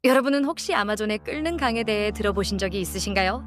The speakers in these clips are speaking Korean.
여러분은 혹시 아마존의 끓는 강에 대해 들어보신 적이 있으신가요?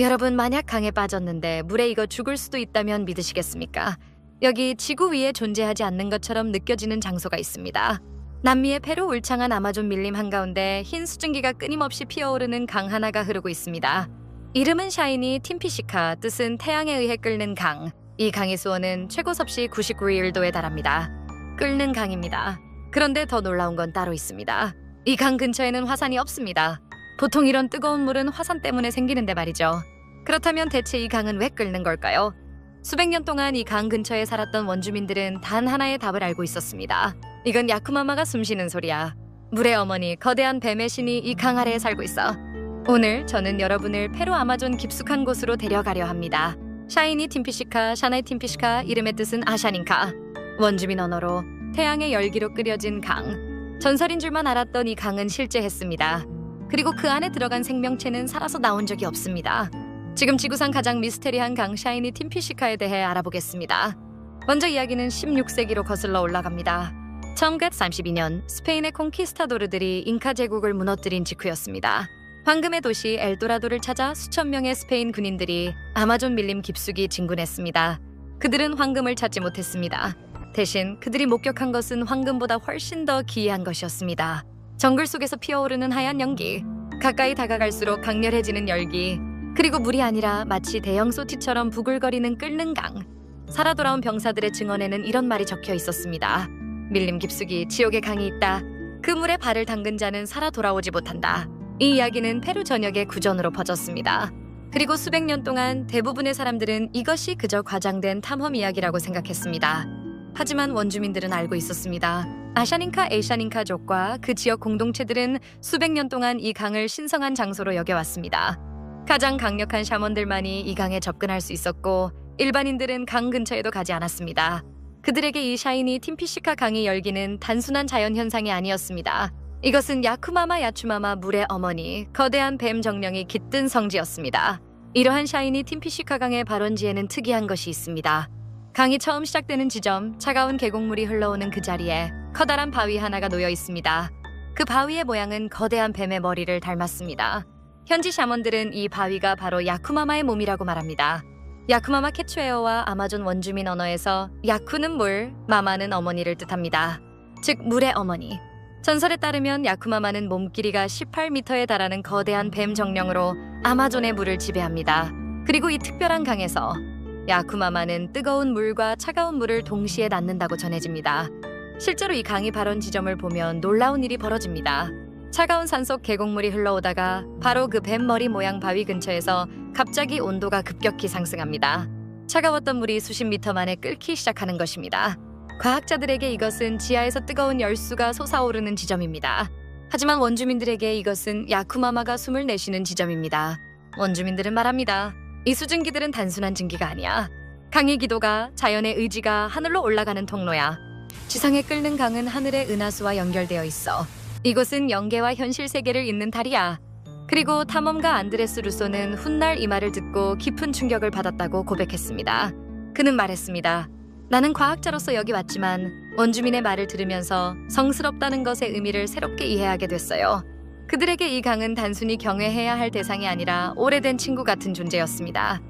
여러분 만약 강에 빠졌는데 물에 익어 죽을 수도 있다면 믿으시겠습니까? 여기 지구 위에 존재하지 않는 것처럼 느껴지는 장소가 있습니다. 남미의 페루 울창한 아마존 밀림 한가운데 흰 수증기가 끊임없이 피어오르는 강 하나가 흐르고 있습니다. 이름은 샤이니 팀피시카, 뜻은 태양에 의해 끓는 강. 이 강의 수온은 최고 섭씨 99일도에 달합니다. 끓는 강입니다. 그런데 더 놀라운 건 따로 있습니다. 이 강 근처에는 화산이 없습니다. 보통 이런 뜨거운 물은 화산 때문에 생기는데 말이죠. 그렇다면 대체 이 강은 왜 끓는 걸까요? 수백 년 동안 이 강 근처에 살았던 원주민들은 단 하나의 답을 알고 있었습니다. 이건 야쿠마마가 숨쉬는 소리야. 물의 어머니, 거대한 뱀의 신이 이 강 아래에 살고 있어. 오늘 저는 여러분을 페루 아마존 깊숙한 곳으로 데려가려 합니다. 샤이니 팀피시카, 샤나이 팀피시카, 이름의 뜻은 아샤닌카. 원주민 언어로 태양의 열기로 끓여진 강. 전설인 줄만 알았던 이 강은 실제했습니다. 그리고 그 안에 들어간 생명체는 살아서 나온 적이 없습니다. 지금 지구상 가장 미스테리한 강 샤이니 팀피시카에 대해 알아보겠습니다. 먼저 이야기는 16세기로 거슬러 올라갑니다. 1932년 스페인의 콩키스타도르들이 잉카 제국을 무너뜨린 직후였습니다. 황금의 도시 엘도라도를 찾아 수천 명의 스페인 군인들이 아마존 밀림 깊숙이 진군했습니다. 그들은 황금을 찾지 못했습니다. 대신 그들이 목격한 것은 황금보다 훨씬 더 기이한 것이었습니다. 정글 속에서 피어오르는 하얀 연기, 가까이 다가갈수록 강렬해지는 열기, 그리고 물이 아니라 마치 대형 소티처럼 부글거리는 끓는 강. 살아 돌아온 병사들의 증언에는 이런 말이 적혀 있었습니다. 밀림 깊숙이 지옥의 강이 있다. 그 물에 발을 담근 자는 살아 돌아오지 못한다. 이 이야기는 페루 전역에 구전으로 퍼졌습니다. 그리고 수백 년 동안 대부분의 사람들은 이것이 그저 과장된 탐험 이야기라고 생각했습니다. 하지만 원주민들은 알고 있었습니다. 아샤닌카 에이샤닌카족과 그 지역 공동체들은 수백 년 동안 이 강을 신성한 장소로 여겨왔습니다. 가장 강력한 샤먼들만이 이 강에 접근할 수 있었고 일반인들은 강 근처에도 가지 않았습니다. 그들에게 이 샤이니 팀피시카 강의 열기는 단순한 자연현상이 아니었습니다. 이것은 야쿠마마 야추마마 물의 어머니, 거대한 뱀 정령이 깃든 성지였습니다. 이러한 샤이니 팀피시카 강의 발원지에는 특이한 것이 있습니다. 강이 처음 시작되는 지점, 차가운 계곡물이 흘러오는 그 자리에 커다란 바위 하나가 놓여 있습니다. 그 바위의 모양은 거대한 뱀의 머리를 닮았습니다. 현지 샤먼들은 이 바위가 바로 야쿠마마의 몸이라고 말합니다. 야쿠마마 캐추에어와 아마존 원주민 언어에서 야쿠는 물, 마마는 어머니를 뜻합니다. 즉 물의 어머니. 전설에 따르면 야쿠마마는 몸길이가 18m에 달하는 거대한 뱀 정령으로 아마존의 물을 지배합니다. 그리고 이 특별한 강에서 야쿠마마는 뜨거운 물과 차가운 물을 동시에 낳는다고 전해집니다. 실제로 이 강의 발원 지점을 보면 놀라운 일이 벌어집니다. 차가운 산속 계곡물이 흘러오다가 바로 그 뱀 머리 모양 바위 근처에서 갑자기 온도가 급격히 상승합니다. 차가웠던 물이 수십 미터 만에 끓기 시작하는 것입니다. 과학자들에게 이것은 지하에서 뜨거운 열수가 솟아오르는 지점입니다. 하지만 원주민들에게 이것은 야쿠마마가 숨을 내쉬는 지점입니다. 원주민들은 말합니다. 이 수증기들은 단순한 증기가 아니야. 강의 기도가, 자연의 의지가 하늘로 올라가는 통로야. 지상에 끓는 강은 하늘의 은하수와 연결되어 있어. 이곳은 영계와 현실 세계를 잇는 다리야. 그리고 탐험가 안드레스 루소는 훗날 이 말을 듣고 깊은 충격을 받았다고 고백했습니다. 그는 말했습니다. 나는 과학자로서 여기 왔지만 원주민의 말을 들으면서 성스럽다는 것의 의미를 새롭게 이해하게 됐어요. 그들에게 이 강은 단순히 경외해야 할 대상이 아니라 오래된 친구 같은 존재였습니다.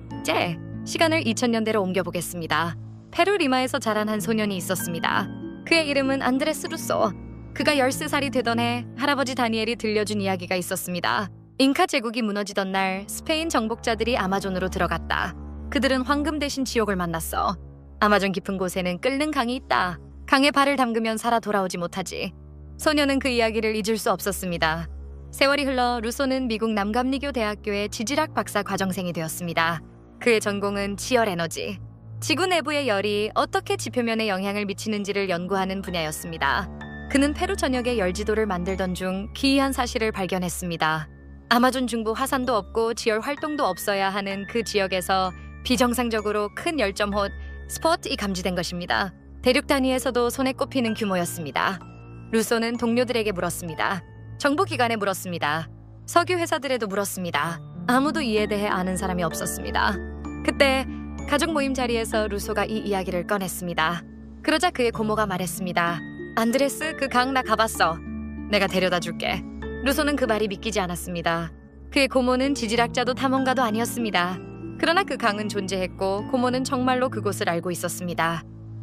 시간을 2000년대로 옮겨보겠습니다. 페루 리마에서 자란 한 소년이 있었습니다. 그의 이름은 안드레스 루소. 그가 13살이 되던 해 할아버지 다니엘이 들려준 이야기가 있었습니다. 잉카 제국이 무너지던 날 스페인 정복자들이 아마존으로 들어갔다. 그들은 황금 대신 지옥을 만났어. 아마존 깊은 곳에는 끓는 강이 있다. 강에 발을 담그면 살아 돌아오지 못하지. 소년은 그 이야기를 잊을 수 없었습니다. 세월이 흘러 루소는 미국 남감리교 대학교의 지질학 박사 과정생이 되었습니다. 그의 전공은 지열 에너지. 지구 내부의 열이 어떻게 지표면에 영향을 미치는지를 연구하는 분야였습니다. 그는 페루 전역에 열지도를 만들던 중 기이한 사실을 발견했습니다. 아마존 중부 화산도 없고 지열 활동도 없어야 하는 그 지역에서 비정상적으로 큰 열점호 스포트이 감지된 것입니다. 대륙 단위에서도 손에 꼽히는 규모였습니다. 루소는 동료들에게 물었습니다. 정보기관에 물었습니다. 석유 회사들에도 물었습니다. 아무도 이에 대해 아는 사람이 없었습니다. 그때 가족 모임 자리에서 루소가 이 이야기를 꺼냈습니다. 그러자 그의 고모가 말했습니다. 안드레스, 그 강 나 가봤어. 내가 데려다 줄게. 루소는 그 말이 믿기지 않았습니다. 그의 고모는 지질학자도 탐험가도 아니었습니다. 그러나 그 강은 존재했고 고모는 정말로 그곳을 알고 있었습니다.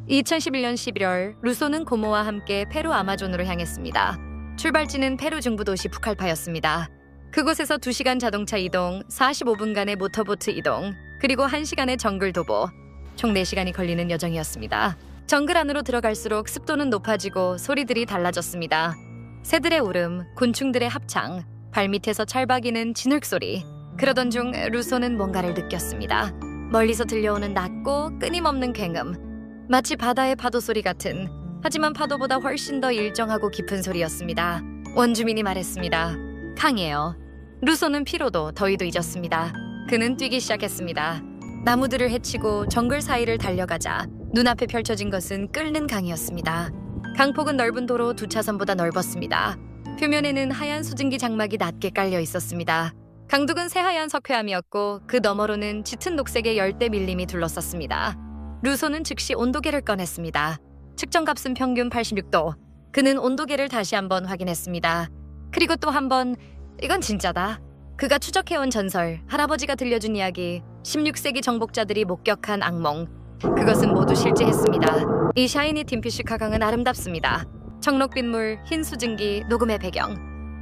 2011년 11월 루소는 고모와 함께 페루 아마존으로 향했습니다. 출발지는 페루 중부 도시 푸칼파였습니다. 그곳에서 2시간 자동차 이동, 45분간의 모터보트 이동, 그리고 1시간의 정글 도보, 총 4시간이 걸리는 여정이었습니다. 정글 안으로 들어갈수록 습도는 높아지고 소리들이 달라졌습니다. 새들의 울음, 곤충들의 합창, 발밑에서 찰박이는 진흙소리. 그러던 중 루소는 뭔가를 느꼈습니다. 멀리서 들려오는 낮고 끊임없는 굉음, 마치 바다의 파도 소리 같은, 하지만 파도보다 훨씬 더 일정하고 깊은 소리였습니다. 원주민이 말했습니다. 강이에요. 루소는 피로도 더위도 잊었습니다. 그는 뛰기 시작했습니다. 나무들을 헤치고 정글 사이를 달려가자 눈앞에 펼쳐진 것은 끓는 강이었습니다. 강폭은 넓은 도로 2차선보다 넓었습니다. 표면에는 하얀 수증기 장막이 낮게 깔려 있었습니다. 강둑은 새하얀 석회암이었고 그 너머로는 짙은 녹색의 열대 밀림이 둘러쌌습니다. 루소는 즉시 온도계를 꺼냈습니다. 측정값은 평균 86도. 그는 온도계를 다시 한번 확인했습니다. 그리고 또 한 번, 이건 진짜다. 그가 추적해온 전설, 할아버지가 들려준 이야기, 16세기 정복자들이 목격한 악몽. 그것은 모두 실제했습니다. 이 샤이니 팀피시카 강은 아름답습니다. 청록빛 물, 흰 수증기, 녹음의 배경.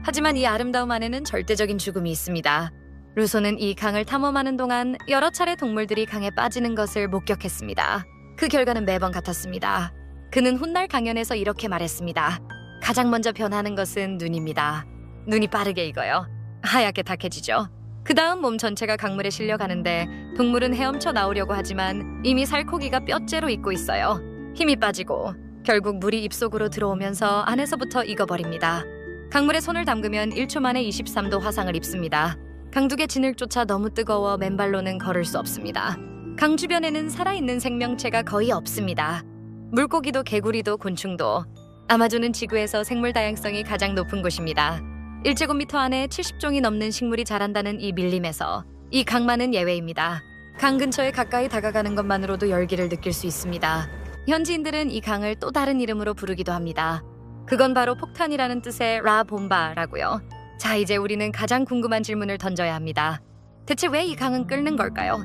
하지만 이 아름다움 안에는 절대적인 죽음이 있습니다. 루소는 이 강을 탐험하는 동안 여러 차례 동물들이 강에 빠지는 것을 목격했습니다. 그 결과는 매번 같았습니다. 그는 훗날 강연에서 이렇게 말했습니다. 가장 먼저 변하는 것은 눈입니다. 눈이 빠르게 익어요. 하얗게 탁해지죠. 그 다음 몸 전체가 강물에 실려가는데 동물은 헤엄쳐 나오려고 하지만 이미 살코기가 뼈째로 익고 있어요. 힘이 빠지고 결국 물이 입속으로 들어오면서 안에서부터 익어버립니다. 강물에 손을 담그면 1초 만에 23도 화상을 입습니다. 강둑의 진흙조차 너무 뜨거워 맨발로는 걸을 수 없습니다. 강 주변에는 살아있는 생명체가 거의 없습니다. 물고기도 개구리도 곤충도. 아마존은 지구에서 생물 다양성이 가장 높은 곳입니다. 1제곱미터 안에 70종이 넘는 식물이 자란다는 이 밀림에서 이 강만은 예외입니다. 강 근처에 가까이 다가가는 것만으로도 열기를 느낄 수 있습니다. 현지인들은 이 강을 또 다른 이름으로 부르기도 합니다. 그건 바로 폭탄이라는 뜻의 라봄바라고요. 자, 이제 우리는 가장 궁금한 질문을 던져야 합니다. 대체 왜 이 강은 끓는 걸까요?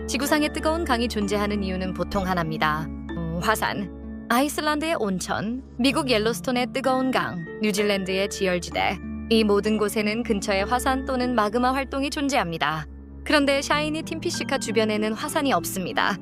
지구상에 뜨거운 강이 존재하는 이유는 보통 하나입니다. 화산, 아이슬란드의 온천, 미국 옐로스톤의 뜨거운 강, 뉴질랜드의 지열지대. 이 모든 곳에는 근처에 화산 또는 마그마 활동이 존재합니다. 그런데 샤이니 팀피시카 주변에는 화산이 없습니다.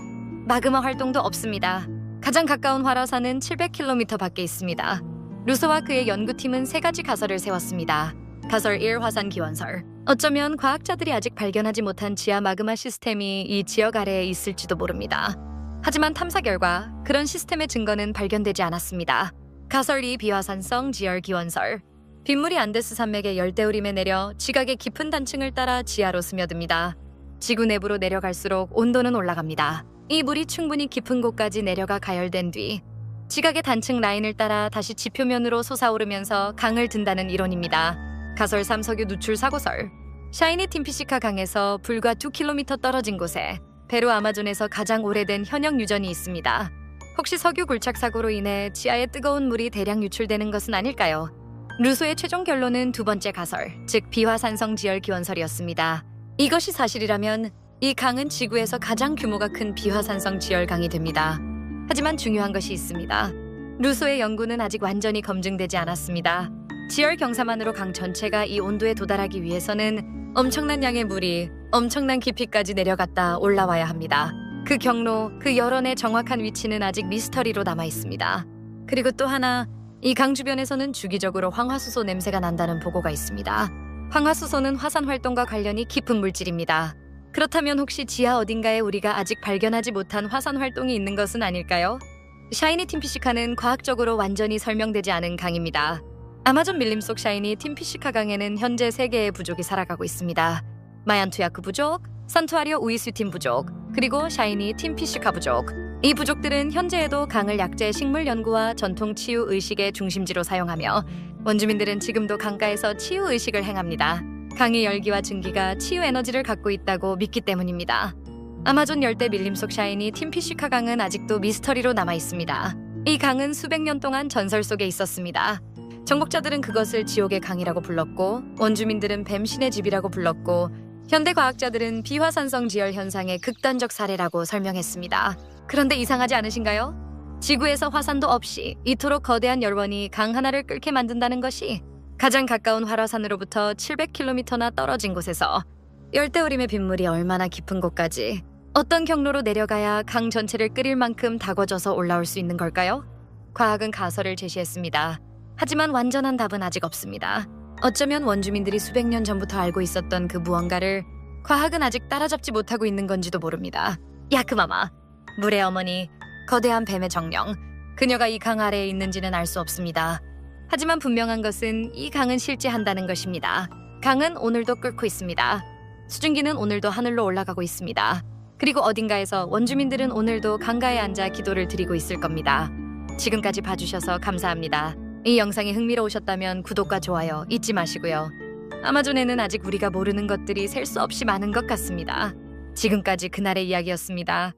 마그마 활동도 없습니다. 가장 가까운 활화산은 700km 밖에 있습니다. 루소와 그의 연구팀은 3가지 가설을 세웠습니다. 가설 1 화산 기원설. 어쩌면 과학자들이 아직 발견하지 못한 지하 마그마 시스템이 이 지역 아래에 있을지도 모릅니다. 하지만 탐사 결과 그런 시스템의 증거는 발견되지 않았습니다. 가설 2 비화산성 지열 기원설. 빗물이 안데스 산맥의 열대우림에 내려 지각의 깊은 단층을 따라 지하로 스며듭니다. 지구 내부로 내려갈수록 온도는 올라갑니다. 이 물이 충분히 깊은 곳까지 내려가 가열된 뒤 지각의 단층 라인을 따라 다시 지표면으로 솟아오르면서 강을 든다는 이론입니다. 가설 3 석유 누출 사고설. 샤이니 팀피시카 강에서 불과 2km 떨어진 곳에 페루 아마존에서 가장 오래된 현역 유전이 있습니다. 혹시 석유 굴착 사고로 인해 지하에 뜨거운 물이 대량 유출되는 것은 아닐까요? 루소의 최종 결론은 2번째 가설, 즉 비화산성 지열 기원설이었습니다. 이것이 사실이라면 이 강은 지구에서 가장 규모가 큰 비화산성 지열 강이 됩니다. 하지만 중요한 것이 있습니다. 루소의 연구는 아직 완전히 검증되지 않았습니다. 지열 경사만으로 강 전체가 이 온도에 도달하기 위해서는 엄청난 양의 물이 엄청난 깊이까지 내려갔다 올라와야 합니다. 그 경로, 그 열원의 정확한 위치는 아직 미스터리로 남아 있습니다. 그리고 또 하나, 이 강 주변에서는 주기적으로 황화수소 냄새가 난다는 보고가 있습니다. 황화수소는 화산 활동과 관련이 깊은 물질입니다. 그렇다면 혹시 지하 어딘가에 우리가 아직 발견하지 못한 화산 활동이 있는 것은 아닐까요? 샤이니 팀피시카는 과학적으로 완전히 설명되지 않은 강입니다. 아마존 밀림 속 샤이니 팀피시카 강에는 현재 3개의 부족이 살아가고 있습니다. 마얀투야크 부족, 산투아리오 우이스팀 부족, 그리고 샤이니 팀피시카 부족. 이 부족들은 현재에도 강을 약재 식물 연구와 전통 치유 의식의 중심지로 사용하며 원주민들은 지금도 강가에서 치유 의식을 행합니다. 강의 열기와 증기가 치유 에너지를 갖고 있다고 믿기 때문입니다. 아마존 열대 밀림 속 샤이니 팀피시카 강은 아직도 미스터리로 남아 있습니다. 이 강은 수백 년 동안 전설 속에 있었습니다. 정복자들은 그것을 지옥의 강이라고 불렀고 원주민들은 뱀신의 집이라고 불렀고 현대 과학자들은 비화산성 지열 현상의 극단적 사례라고 설명했습니다. 그런데 이상하지 않으신가요? 지구에서 화산도 없이 이토록 거대한 열원이 강 하나를 끓게 만든다는 것이 가장 가까운 활화산으로부터 700km나 떨어진 곳에서 열대우림의 빗물이 얼마나 깊은 곳까지 어떤 경로로 내려가야 강 전체를 끓일 만큼 다궈져서 올라올 수 있는 걸까요? 과학은 가설을 제시했습니다. 하지만 완전한 답은 아직 없습니다. 어쩌면 원주민들이 수백 년 전부터 알고 있었던 그 무언가를 과학은 아직 따라잡지 못하고 있는 건지도 모릅니다. 야크마마, 물의 어머니, 거대한 뱀의 정령, 그녀가 이 강 아래에 있는지는 알 수 없습니다. 하지만 분명한 것은 이 강은 실제한다는 것입니다. 강은 오늘도 끓고 있습니다. 수증기는 오늘도 하늘로 올라가고 있습니다. 그리고 어딘가에서 원주민들은 오늘도 강가에 앉아 기도를 드리고 있을 겁니다. 지금까지 봐주셔서 감사합니다. 이 영상이 흥미로우셨다면 구독과 좋아요 잊지 마시고요. 아마존에는 아직 우리가 모르는 것들이 셀 수 없이 많은 것 같습니다. 지금까지 그날의 이야기였습니다.